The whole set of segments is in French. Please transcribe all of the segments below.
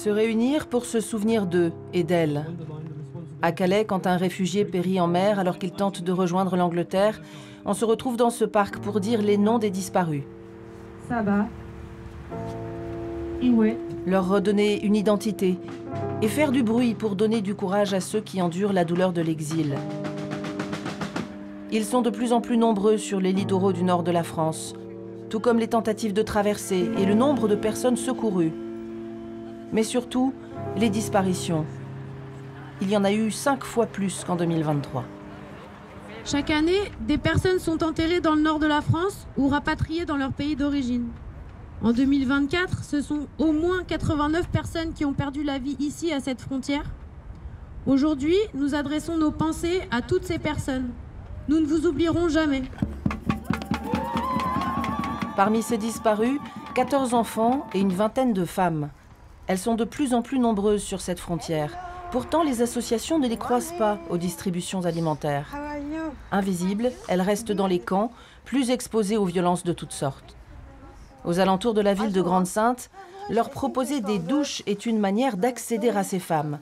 Se réunir pour se souvenir d'eux et d'elles. À Calais, quand un réfugié périt en mer alors qu'il tente de rejoindre l'Angleterre, on se retrouve dans ce parc pour dire les noms des disparus. Saba, Iwe. Leur redonner une identité et faire du bruit pour donner du courage à ceux qui endurent la douleur de l'exil. Ils sont de plus en plus nombreux sur les littoraux du nord de la France, tout comme les tentatives de traversée et le nombre de personnes secourues. Mais surtout, les disparitions. Il y en a eu 5 fois plus qu'en 2023. Chaque année, des personnes sont enterrées dans le nord de la France ou rapatriées dans leur pays d'origine. En 2024, ce sont au moins 89 personnes qui ont perdu la vie ici, à cette frontière. Aujourd'hui, nous adressons nos pensées à toutes ces personnes. Nous ne vous oublierons jamais. Parmi ces disparus, 14 enfants et une vingtaine de femmes. Elles sont de plus en plus nombreuses sur cette frontière. Pourtant, les associations ne les croisent pas aux distributions alimentaires. Invisibles, elles restent dans les camps, plus exposées aux violences de toutes sortes. Aux alentours de la ville de Grande-Synthe, leur proposer des douches est une manière d'accéder à ces femmes.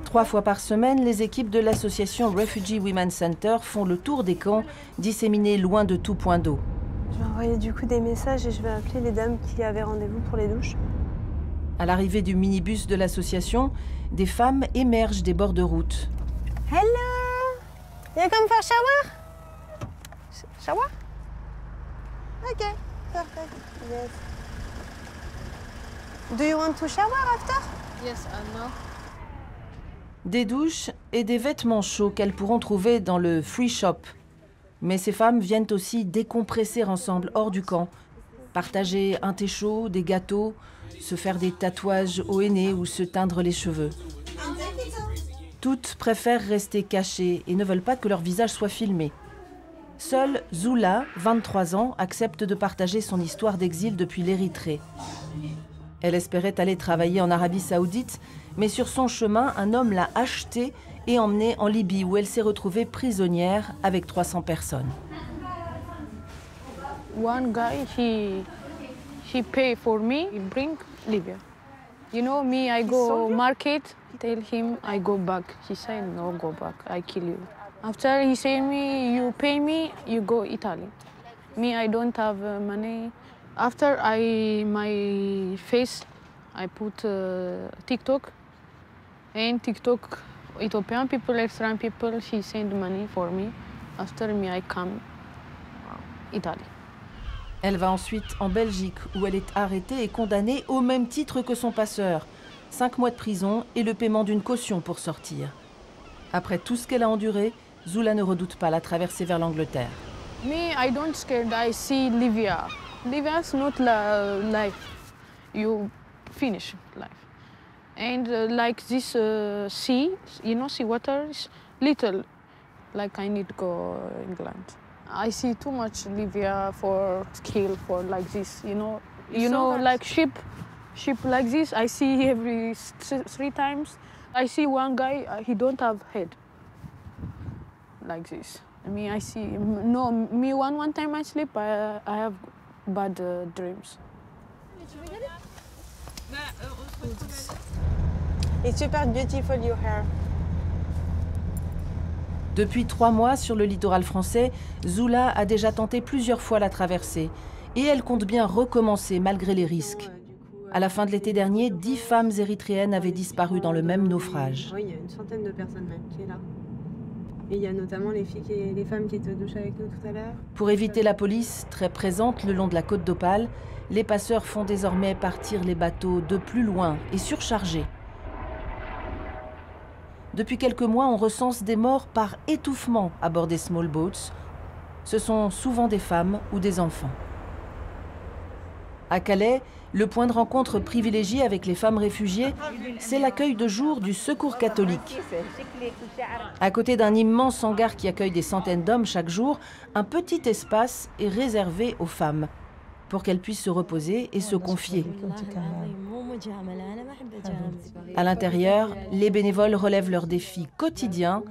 3 fois par semaine, les équipes de l'association Refugee Women's Center font le tour des camps, disséminés loin de tout point d'eau. Je vais envoyer du coup des messages et je vais appeler les dames qui avaient rendez-vous pour les douches. À l'arrivée du minibus de l'association, des femmes émergent des bords de route. Hello! You come for shower? Shower? Okay, perfect. Yes. Do you want to shower after? Yes, I know. Des douches et des vêtements chauds qu'elles pourront trouver dans le free shop. Mais ces femmes viennent aussi décompresser ensemble hors du camp, partager un thé chaud, des gâteaux, se faire des tatouages au henné ou se teindre les cheveux. Toutes préfèrent rester cachées et ne veulent pas que leur visage soit filmé. Seule Zula, 23 ans, accepte de partager son histoire d'exil depuis l'Érythrée. Elle espérait aller travailler en Arabie Saoudite, mais sur son chemin, un homme l'a achetée et emmenée en Libye, où elle s'est retrouvée prisonnière avec 300 personnes. One guy, he pay for me, he bring Libya. You know me, I go market, tell him I go back. He say no, go back, I kill you. After he say me, you pay me, you go Italy. Me, I don't have money. After my face, I put TikTok. And TikTok, Ethiopian people, Eritrean people, she send money for me. After me, I come Italy. Elle va ensuite en Belgique, où elle est arrêtée et condamnée au même titre que son passeur. 5 mois de prison et le paiement d'une caution pour sortir. Après tout ce qu'elle a enduré, Zula ne redoute pas la traversée vers l'Angleterre. Me, I don't scared. I see Libya. Libya's not life. You finish life. And like this sea, you know, sea water is little. Like I need to go England. I see too much Libya for skill for like this. You know, like ship like this. I see every 3 times. I see one guy. He don't have head. Like this. I see. No, me one time I sleep. I have bad dreams. It's super beautiful your hair. Depuis 3 mois sur le littoral français, Zula a déjà tenté plusieurs fois la traversée. Et elle compte bien recommencer malgré les risques. À la fin de l'été dernier, 10 femmes érythréennes avaient disparu dans le même naufrage. Oui, il y a une centaine de personnes même qui est là. Et il y a notamment les femmes qui étaient aux douches avec nous tout à l'heure. Pour éviter la police, très présente le long de la côte d'Opale, les passeurs font désormais partir les bateaux de plus loin et surchargés. Depuis quelques mois, on recense des morts par étouffement à bord des small boats. Ce sont souvent des femmes ou des enfants. À Calais, le point de rencontre privilégié avec les femmes réfugiées, c'est l'accueil de jour du Secours catholique. À côté d'un immense hangar qui accueille des centaines d'hommes chaque jour, un petit espace est réservé aux femmes pour qu'elles puissent se reposer et se confier. À l'intérieur, les bénévoles relèvent leurs défis quotidiens,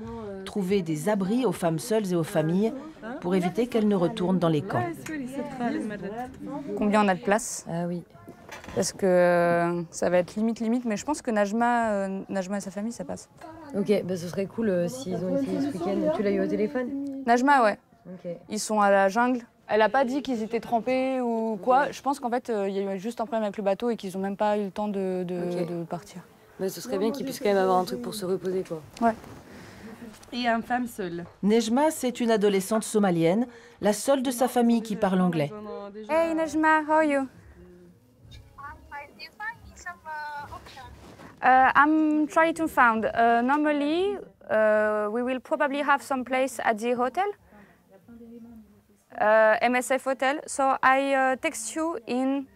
trouver des abris aux femmes seules et aux familles pour éviter qu'elles ne retournent dans les camps. Combien on a de place? Oui. Parce que ça va être limite, mais je pense que Najma et sa famille, ça passe. Ok, bah ce serait cool s'ils ont essayé ce week-end. Tu l'as eu au téléphone? Najma, ouais. Ok. Ils sont à la jungle. Elle n'a pas dit qu'ils étaient trempés ou quoi. Je pense qu'en fait, il y a eu juste un problème avec le bateau et qu'ils n'ont même pas eu le temps de partir. Bah, ce serait bien qu'ils puissent quand même avoir un truc pour se reposer, quoi. Ouais. Et une femme seule. Nejma, c'est une adolescente somalienne, la seule de sa famille qui parle anglais. Hey Najma, how are you? I'm trying to find. Normally, we will probably have some place at the hotel, MSF hotel. So I text you in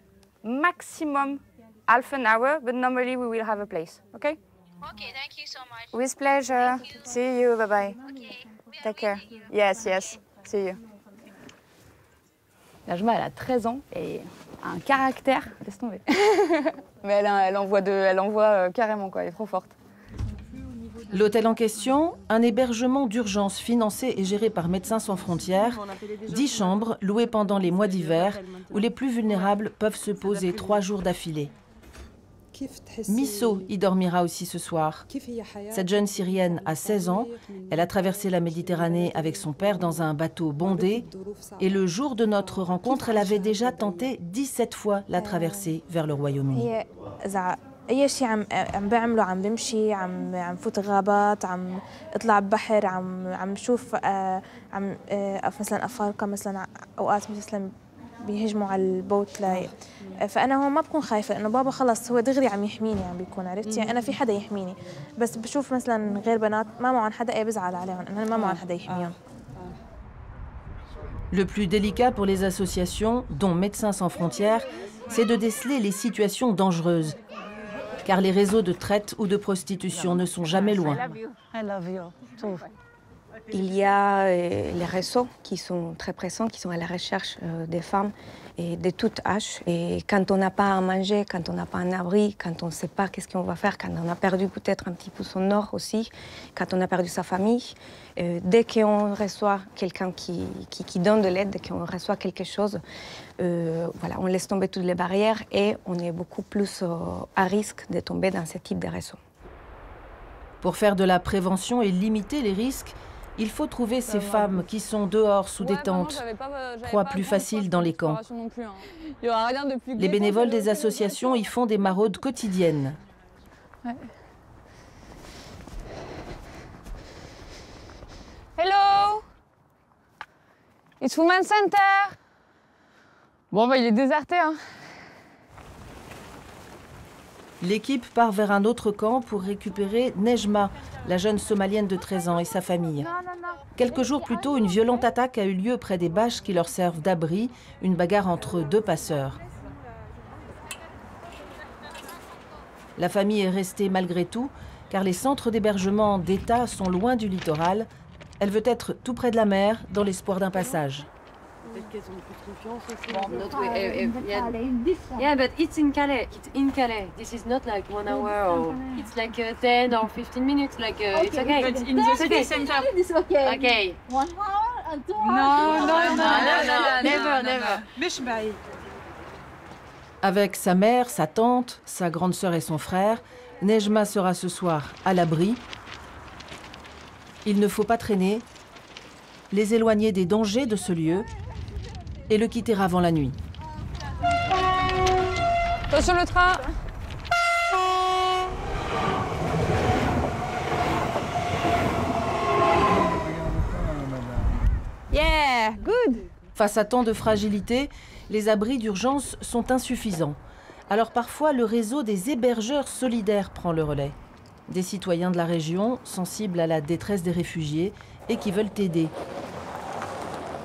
maximum half an hour, but normally we will have a place. Okay? Okay, thank you so much. With pleasure. See you. Bye bye. Okay. Take care. Yes. See you. Najma, elle a 13 ans et un caractère, laisse tomber. Mais elle envoie carrément, quoi. Elle est trop forte. L'hôtel en question, un hébergement d'urgence financé et géré par Médecins sans frontières, 10 chambres louées pendant les mois d'hiver où les plus vulnérables peuvent se poser 3 jours d'affilée. Misso y dormira aussi ce soir. Cette jeune Syrienne a 16 ans. Elle a traversé la Méditerranée avec son père dans un bateau bondé. Et le jour de notre rencontre, elle avait déjà tenté 17 fois la traversée vers le Royaume-Uni. اي شيء عم بعمله عم بمشي عم فوت غابات عم اطلع ببحر عم بشوف عم مثلا افارقه مثلا اوقات مثلا بيهجموا على البوت فانا هون ما بكون خايفه لانه بابا خلص هو دغري عم يحميني عم بيكون عرفت يعني انا في حدا يحميني بس بشوف مثلا غير بنات ما معهم حدا بزعل عليهم انا ما معهم حدا يحميهم. Le plus délicat pour les associations, dont Médecins sans frontières, c'est de déceler les situations dangereuses. Car les réseaux de traite ou de prostitution ne sont jamais loin. Il y a les réseaux qui sont très présents, qui sont à la recherche des femmes et de tout âge. Et quand on n'a pas à manger, quand on n'a pas un abri, quand on ne sait pas qu'est-ce qu'on va faire, quand on a perdu peut-être un petit peu son nord aussi, quand on a perdu sa famille, dès qu'on reçoit quelqu'un qui donne de l'aide, dès qu'on reçoit quelque chose, voilà, on laisse tomber toutes les barrières et on est beaucoup plus à risque de tomber dans ce type de réseau. Pour faire de la prévention et limiter les risques, il faut trouver ces femmes qui sont dehors sous des tentes, proie plus facile dans les camps. Les bénévoles des associations y font des maraudes quotidiennes. Ouais. Hello! It's Women's Center! Bon, bah, il est déserté, hein. L'équipe part vers un autre camp pour récupérer Nejma, la jeune Somalienne de 13 ans et sa famille. Quelques jours plus tôt, une violente attaque a eu lieu près des bâches qui leur servent d'abri, une bagarre entre 2 passeurs. La famille est restée malgré tout, car les centres d'hébergement d'État sont loin du littoral. Elle veut être tout près de la mer, dans l'espoir d'un passage. Peut-être qu'elles ont plus confiance aussi. Yeah, but it's in Calais. It's in Calais. This is not like 1 hour or it's like 10 or 15 minutes. Like it's okay. But in the city center. It's okay. Okay. 1 hour and 2 hours. No, never. Avec sa mère, sa tante, sa grande sœur et son frère, Nejma sera ce soir à l'abri. Il ne faut pas traîner, les éloigner des dangers de ce lieu et le quitter avant la nuit. Attention le train! Yeah, good! Face à tant de fragilité, les abris d'urgence sont insuffisants. Alors parfois, le réseau des hébergeurs solidaires prend le relais. Des citoyens de la région, sensibles à la détresse des réfugiés et qui veulent aider.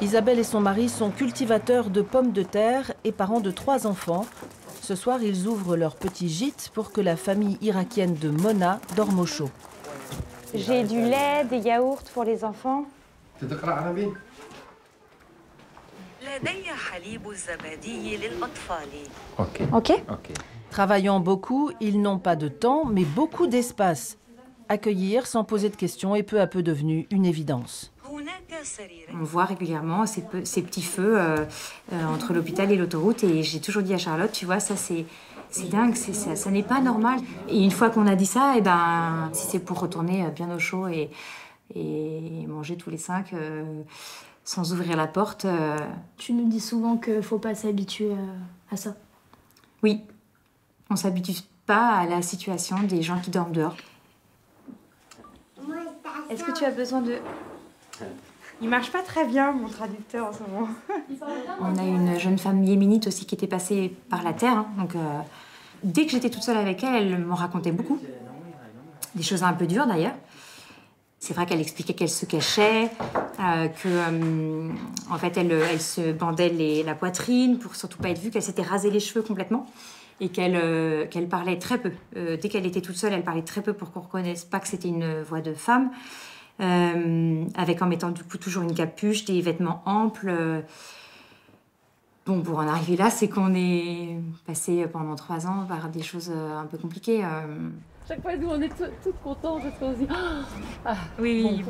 Isabelle et son mari sont cultivateurs de pommes de terre et parents de 3 enfants. Ce soir, ils ouvrent leur petit gîte pour que la famille irakienne de Mona dorme au chaud. J'ai du lait, des yaourts pour les enfants. Ok. Travaillant beaucoup, ils n'ont pas de temps, mais beaucoup d'espace. Accueillir sans poser de questions est peu à peu devenu une évidence. On voit régulièrement ces petits feux entre l'hôpital et l'autoroute. Et j'ai toujours dit à Charlotte, tu vois, ça c'est C'est dingue, ça n'est pas normal. Et une fois qu'on a dit ça, si c'est pour retourner bien au chaud et manger tous les 5 sans ouvrir la porte... Tu nous dis souvent qu'il ne faut pas s'habituer à ça. Oui, on ne s'habitue pas à la situation des gens qui dorment dehors. Est-ce que tu as besoin de... Il marche pas très bien, mon traducteur, en ce moment. On a une jeune femme yéménite aussi qui était passée par la terre. Donc, dès que j'étais toute seule avec elle, elle m'en racontait beaucoup. Des choses un peu dures, d'ailleurs. C'est vrai qu'elle expliquait qu'elle se cachait, en fait, elle se bandait la poitrine pour surtout pas être vue, qu'elle s'était rasé les cheveux complètement et qu'elle parlait très peu. Dès qu'elle était toute seule, elle parlait très peu pour qu'on reconnaisse pas que c'était une voix de femme. Avec en mettant du coup toujours une capuche, des vêtements amples. Bon, pour en arriver là, c'est qu'on est passé pendant 3 ans par des choses un peu compliquées. Chaque fois, nous, on est toutes contentes parce qu'on se dit... Oui,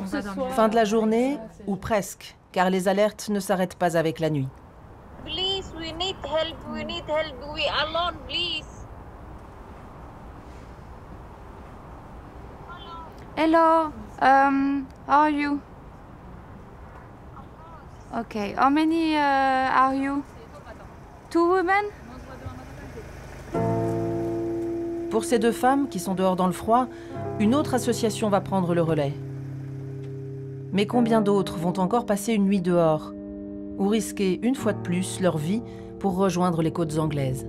Fin de la journée, ou presque, car les alertes ne s'arrêtent pas avec la nuit. Please, we need help, we alone, please. Hello, how are you? Okay, how many are you? 2 women? Pour ces 2 femmes qui sont dehors dans le froid, une autre association va prendre le relais. Mais combien d'autres vont encore passer une nuit dehors ou risquer une fois de plus leur vie pour rejoindre les côtes anglaises ?